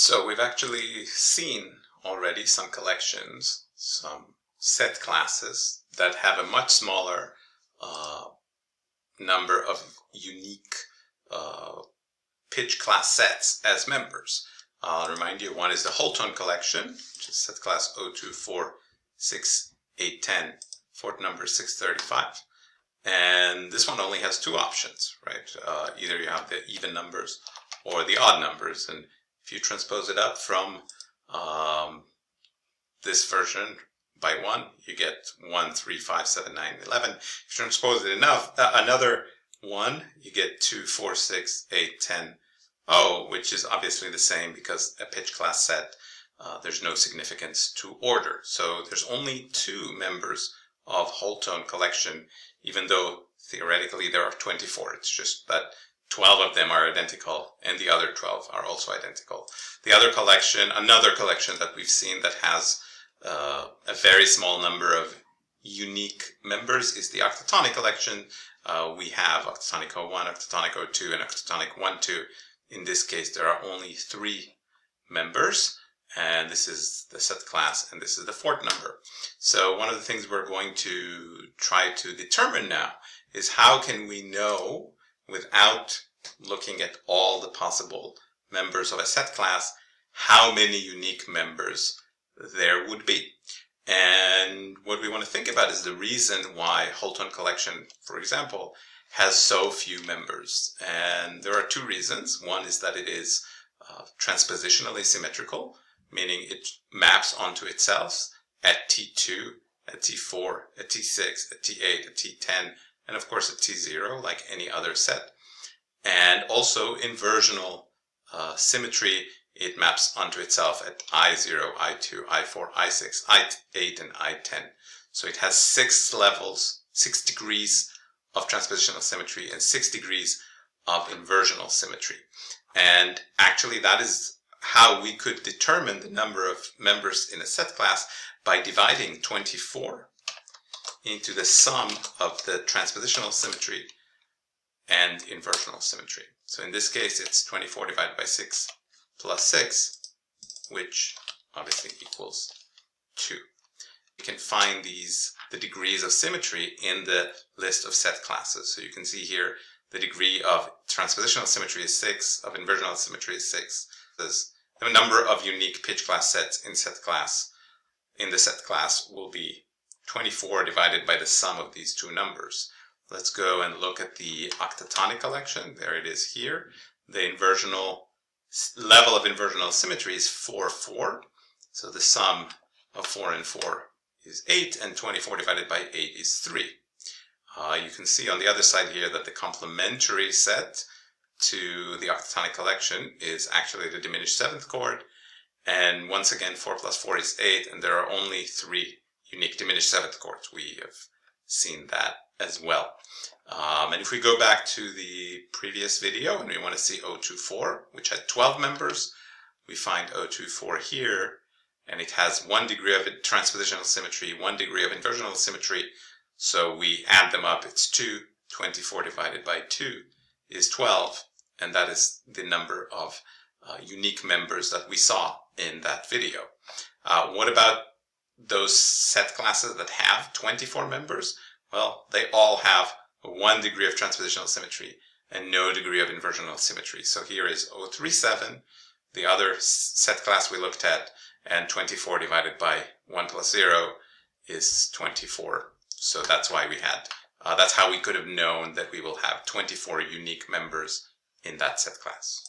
So we've actually seen already some collections, some set classes that have a much smaller number of unique pitch class sets as members. I'll remind you, one is the whole tone collection, which is set class 024, 6, 8, 10, Fort number 635. And this one only has two options, right? Either you have the even numbers or the odd numbers. And if you transpose it up from this version by 1, you get 1, 3, 5, 7, 9, 11. If you transpose it enough, another 1, you get 2, 4, 6, 8, 10, 0, which is obviously the same because a pitch class set, there's no significance to order. So there's only 2 members of whole tone collection, even though theoretically there are 24. It's just that 12 of them are identical and the other 12 are also identical. The other collection, another collection that we've seen that has a very small number of unique members is the octatonic collection. We have octatonic 01, octatonic 02, and octatonic 12. In this case, there are only 3 members, and this is the set class, and this is the Fort number. So one of the things we're going to try to determine now is how can we know, without looking at all the possible members of a set class, how many unique members there would be. And what we want to think about is the reason why whole tone collection, for example, has so few members. And there are 2 reasons. One is that it is transpositionally symmetrical, meaning it maps onto itself at T2, at T4, at T6, at T8, at T10, and of course at T0, like any other set. And also inversional symmetry, it maps onto itself at I0, I2, I4, I6, I8, and I10. So it has 6 levels, 6 degrees of transpositional symmetry and 6 degrees of inversional symmetry. And actually that is how we could determine the number of members in a set class, by dividing 24 into the sum of the transpositional symmetry and inversional symmetry. So in this case, it's 24 divided by 6 plus 6, which obviously equals 2. You can find the degrees of symmetry in the list of set classes. So you can see here the degree of transpositional symmetry is 6, of inversional symmetry is 6. There's the number of unique pitch class sets in the set class will be 24 divided by the sum of these 2 numbers. Let's go and look at the octatonic collection. There it is here. The level of inversional symmetry is 4, 4. So the sum of 4 and 4 is 8, and 24 divided by 8 is 3. You can see on the other side here that the complementary set to the octatonic collection is actually the diminished 7th chord. And once again, 4 plus 4 is 8, and there are only 3 unique diminished 7th chords. We have seen that as well. And if we go back to the previous video and we want to see 024, which had 12 members, we find 024 here, and it has 1 degree of transpositional symmetry, 1 degree of inversional symmetry. So we add them up, it's 2. 24 divided by 2 is 12, and that is the number of unique members that we saw in that video. What about those set classes that have 24 members? Well, they all have 1 degree of transpositional symmetry and no degree of inversional symmetry. So here is 037, the other set class we looked at, and 24 divided by 1 plus 0 is 24. So that's why we had, that's how we could have known that we will have 24 unique members in that set class.